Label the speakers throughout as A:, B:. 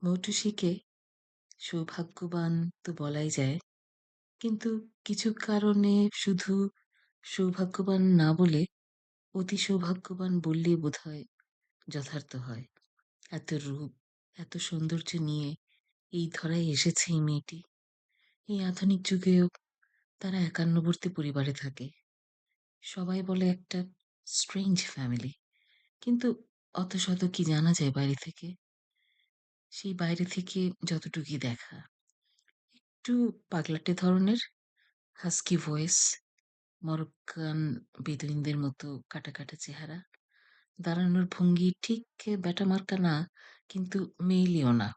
A: মৌটুসীকে সৌভাগ্যবান তো বলাই যায়। কিন্তু কিছু কারণে শুধু সৌভাগ্যবান না বলে অতি সৌভাগ্যবান বললেই বোধহয় যথার্থ হয়। এত রূপ, এত সৌন্দর্য নিয়ে এই ধরায় এসেছে এই মেয়েটি। এই আধুনিক যুগেও তারা একান্নবর্তী পরিবারে থাকে। সবাই বলে একটা স্ট্রেঞ্জ ফ্যামিলি। কিন্তু অত শত কি জানা যায় বাইরে থেকে? সেই বাইরে থেকে যতটুকুই দেখা। একটু পাগলাটে ধরনের, হাস্কি ভয়েস, মরক্কান বেদুইনদের মতো কাটা, কাটা চেহারা। দাঁড়ানোর ভঙ্গি ঠিক ব্যাটামার্কা না, কিন্তু মেইলিও না।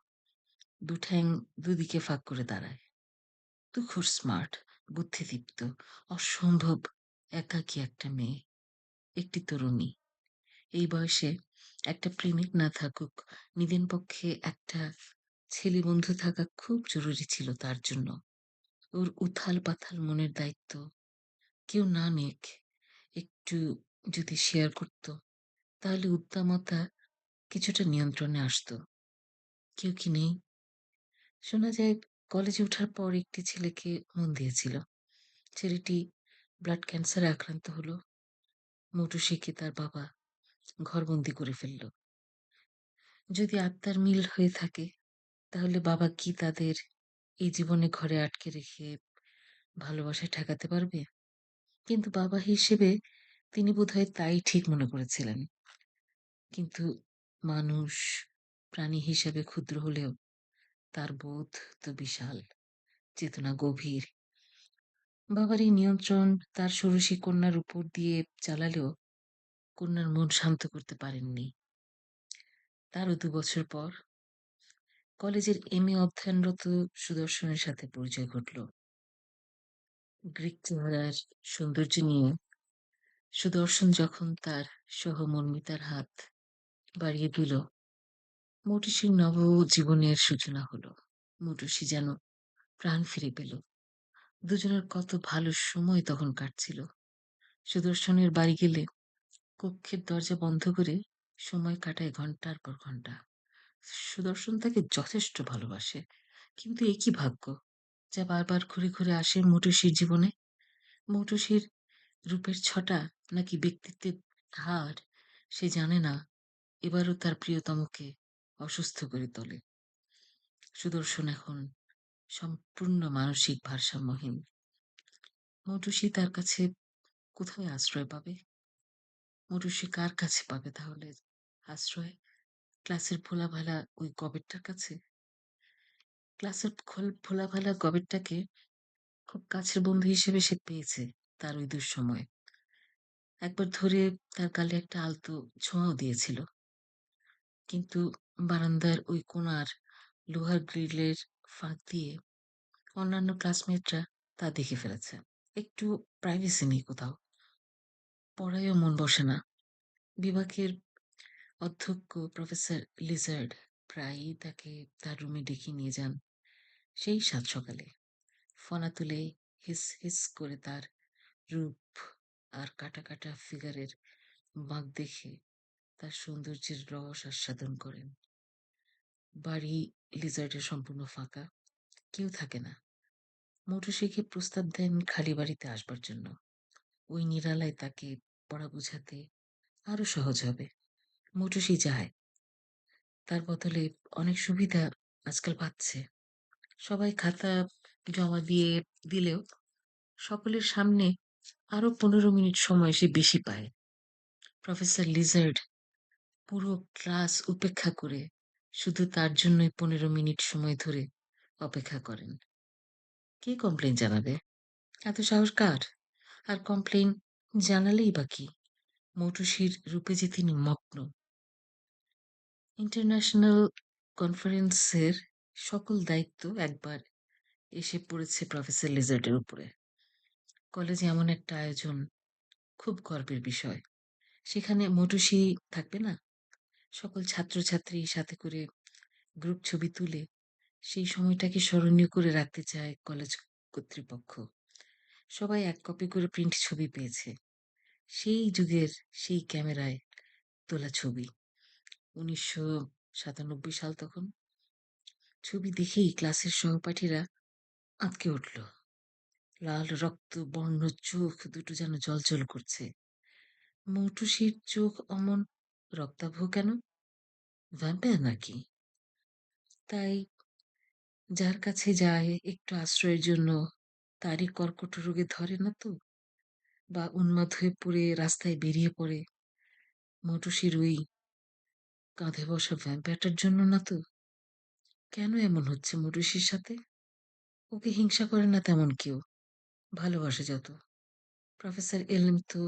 A: ঠ্যাং দুদিকে ফাঁক করে দাঁড়ায়। তুখোড় স্মার্ট, বুদ্ধিদীপ্ত, অসম্ভব একাকী একটা মেয়ে, একটি তরুণী। এই বয়সে একটা প্রেমিক না থাকুক, নিদেন পক্ষে একটা ছেলে বন্ধু থাকা খুব জরুরি ছিল তার জন্য। ওর উথাল-পাথাল মনের দায়িত্ব কেউ না নিক, একটু যদি শেয়ার করত, তাহলে উদ্দামতা কিছুটা নিয়ন্ত্রণে আসতো। কেউ কি নেই? শোনা যায় কলেজে ওঠার পর একটি ছেলেকে মন দিয়েছিল। ছেলেটি ব্লাড ক্যান্সারে আক্রান্ত হলো। মৌটুসীকে তার বাবা ঘরবন্দি করে ফেলল। যদি আত্মার মিল হয়ে থাকে, তাহলে বাবা কি তাদের এই জীবনে ঘরে আটকে রেখে ভালোবাসা ঠেকাতে পারবে? কিন্তু বাবা হিসেবে তিনি বোধহয় তাই ঠিক মনে করেছিলেন। কিন্তু মানুষ, প্রাণী হিসেবে ক্ষুদ্র হলেও তার বোধ তো বিশাল, চেতনা গভীর। বাবার এই নিয়ন্ত্রণ তার ষোড়শী কন্যার উপর দিয়ে চালালেও কন্যার মন শান্ত করতে পারেননি। তারও ২ বছর পর কলেজের এম.এ অধ্যয়নরত সুদর্শনের সাথে পরিচয় ঘটল। গ্রিক চেহারার সৌন্দর্য নিয়ে সুদর্শন যখন তার সহমর্মিতার হাত বাড়িয়ে দিল, মৌটুসীর নব জীবনের সূচনা হলো। মৌটুসী যেন প্রাণ ফিরে পেল। দুজনের কত ভালো সময় তখন কাটছিল। সুদর্শনের বাড়ি গেলে কক্ষের দরজা বন্ধ করে সময় কাটায় ঘন্টার পর ঘন্টা। সুদর্শন তাকে যথেষ্ট ভালোবাসে। কিন্তু এ কি ভাগ্য, যা বারবার ঘুরে ঘুরে আসে মৌটুসীর জীবনে? মৌটুসীর রূপের ছটা নাকি ব্যক্তিত্বের ধার সে জানে না। এবারও তার প্রিয়তমকে অসুস্থ করে তোলে। সুদর্শন এখন সম্পূর্ণ মানসিক ভারসাম্যহীন। মৌটুসী তার কাছে কোথায় আশ্রয় পাবে? মৌটুসী কার কাছে পাবে তাহলে আশ্রয়? ক্লাসের ভোলাভালা ওই গবেটটার কাছে? ক্লাসের ভোলাভালা গবেটটাকে খুব কাছের বন্ধু হিসেবে সে পেয়েছে তার ওই দুঃসময়ে। একবার ধরে তার গালে একটা আলতো ছোঁয়াও দিয়েছিল। কিন্তু বারান্দার ওই কোণার লোহার গ্রিলের ফাঁক দিয়ে অন্যান্য ক্লাসমেটরা তা দেখে ফেলেছে। একটু প্রাইভেসি নেই কোথাও। পড়ায়ও মন বসে না। বিভাগের অধ্যক্ষ প্রফেসর লিজার্ড প্রায়ই তাকে তার রুমে ডেকে নিয়ে যান সেই সাত সকালে। ফনা তুলে হিস হিস করে তার রূপ আর কাটা কাটা ফিগারের বাঁক দেখে তার সৌন্দর্যের রস আস্বাদন করেন। বাড়ি লিজার্ডের সম্পূর্ণ ফাঁকা, কেউ থাকে না। মৌটুসীকে প্রস্তাব দেন খালি বাড়িতে আসবার জন্য। ওই নিরালায় তাকে পড়া বোঝাতে আরো সহজ হবে। মৌটুসী যায়। তার বদলে অনেক সুবিধা আজকাল পাচ্ছে। সবাই খাতা জমা দিয়ে দিলেও সকলের সামনে আরো ১৫ মিনিট সময় সে বেশি পায়। প্রফেসর লিজার্ড পুরো ক্লাস উপেক্ষা করে শুধু তার জন্যই ১৫ মিনিট সময় ধরে অপেক্ষা করেন। কে কমপ্লেন জানাবে? এত সাহস কার? আর কমপ্লেন জানালেই বা কি? মৌটুসীর রূপে যে তিনি মগ্ন। ইন্টারন্যাশনাল কনফারেন্সের সকল দায়িত্ব একবার এসে পড়েছে প্রফেসর লিজার্ডের উপরে। কলেজে এমন একটা আয়োজন খুব গর্বের বিষয়। সেখানে মৌটুসী থাকবে না? সকল ছাত্রছাত্রী সাথে করে গ্রুপ ছবি তুলে সেই সময়টাকে স্মরণীয় করে রাখতে চায় কলেজ কর্তৃপক্ষ। সবাই এক কপি করে প্রিন্ট ছবি পেয়েছে। সেই যুগের সেই ক্যামেরায় তোলা ছবি। ১৯৯৭ সাল তখন। ছবি দেখেই ক্লাসের সহপাঠীরা আঁতকে উঠল। লাল রক্ত বর্ণ চোখ দুটো যেন জ্বলজ্বল করছে। মৌটুসির চোখ অমন রক্তাভ কেন? ভ্যাম্পায়ার নাকি? তাই যার কাছে যায় একটু আশ্রয়ের জন্য তারই কর্কট রোগে ধরে না তো? বা উন্মাদ হয়ে পড়ে রাস্তায় বেরিয়ে পড়ে মৌটুসির ওই কাঁধে বসা ভ্যাম্পায়ারটার জন্য না তো? কেন এমন হচ্ছে মৌটুসির সাথে? ওকে হিংসা করে না তেমন কেউ, ভালোবাসে যত। প্রফেসর এলম তো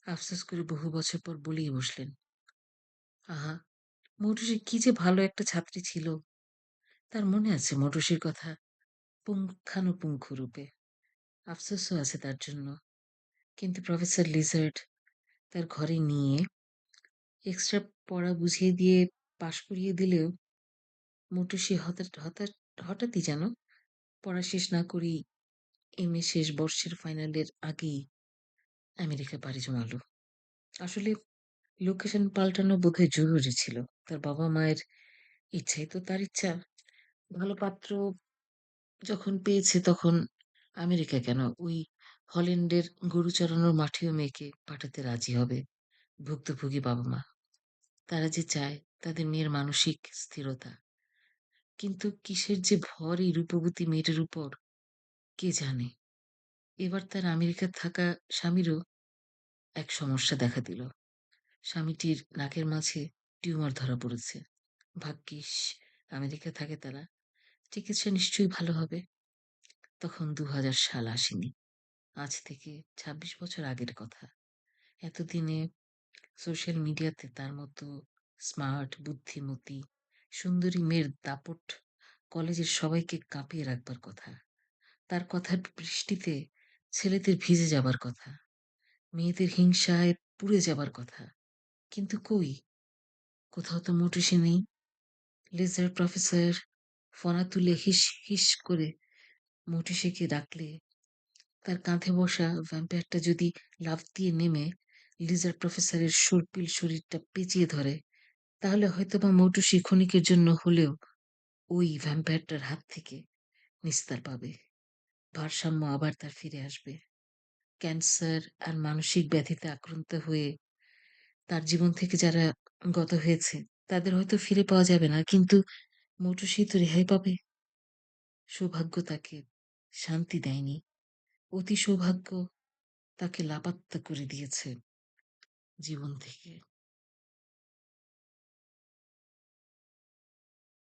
A: আফসোস করে বহু বছর পর বলেই বসলেন, আহা, মৌটুসি কি যে ভালো একটা ছাত্রী ছিল। তার মনে আছে মৌটুসির কথা পুঙ্খানুপুঙ্খ রূপে। আফসোসও আছে তার জন্য। কিন্তু প্রফেসর লিজার্ড তার ঘরে নিয়ে এক্সট্রা পড়া বুঝিয়ে দিয়ে পাশ করিয়ে দিলেও মৌটুসি হঠাৎই যেন পড়া শেষ না করেই এমএ শেষ বর্ষের ফাইনালের আগেই আমেরিকা পাড়ি জমালো। আসলে লোকেশন পাল্টানো বোধহয় জরুরি ছিল। তার বাবা মায়ের ইচ্ছাই তো তার ইচ্ছা। ভালো পাত্র যখন পেয়েছে তখন আমেরিকা কেন, ওই হল্যান্ডের গরু চড়ানোর মাঠেও মেয়েকে পাঠাতে রাজি হবে ভুক্তভোগী বাবা মা। তারা যে চায় তাদের মেয়ের মানসিক স্থিরতা। কিন্তু কিসের যে ভর এই রূপবতী মেয়েটার উপর কে জানে। এবার তার আমেরিকা থাকা স্বামীরও এক সমস্যা দেখা দিল। স্বামীটির নাকের মাঝে টিউমার ধরা পড়েছে। ভাগ্যিস আমেরিকা থাকে তারা, চিকিৎসা নিশ্চয়ই ভালো হবে। তখন 2000 সাল আসেনি, আজ থেকে 26 বছর আগের কথা। এতদিনে সোশ্যাল মিডিয়াতে তার মতো স্মার্ট বুদ্ধিমতী সুন্দরী মেয়ের দাপট কলেজের সবাইকে কাঁপিয়ে রাখবার কথা। তার কথার বৃষ্টিতে ছেলেদের ভিজে যাবার কথা, মেয়েদের হিংসায় পুড়ে যাবার কথা। কিন্তু কই, কোথাও তো মোটুসি নেই। লেজার প্রফেসর ফনা তুলে হিস হিস করে মোটুসিকে ডাকলে তার কাঁধে বসা ভ্যাম্পায়ারটা যদি লাফ দিয়ে নেমে লিজার প্রফেসরের সর্পিল শরীরটা পেঁচিয়ে ধরে, তাহলে হয়তোবা মৌটুসি ক্ষণিকের জন্য হলেও ওই ভ্যাম্পায়ারটার হাত থেকে নিস্তার পাবে। ভারসাম্য আবার তার ফিরে আসবে। ক্যান্সার আর মানসিক ব্যাধিতে আক্রান্ত হয়ে তার জীবন থেকে যারা গত হয়েছে তাদের হয়তো ফিরে পাওয়া যাবে না, কিন্তু মৌটুসি তো রেহাই পাবে। সৌভাগ্য তাকে শান্তি দেয়নি, অতি সৌভাগ্য তাকে লাপাত্তা করে দিয়েছে জীবন থেকে।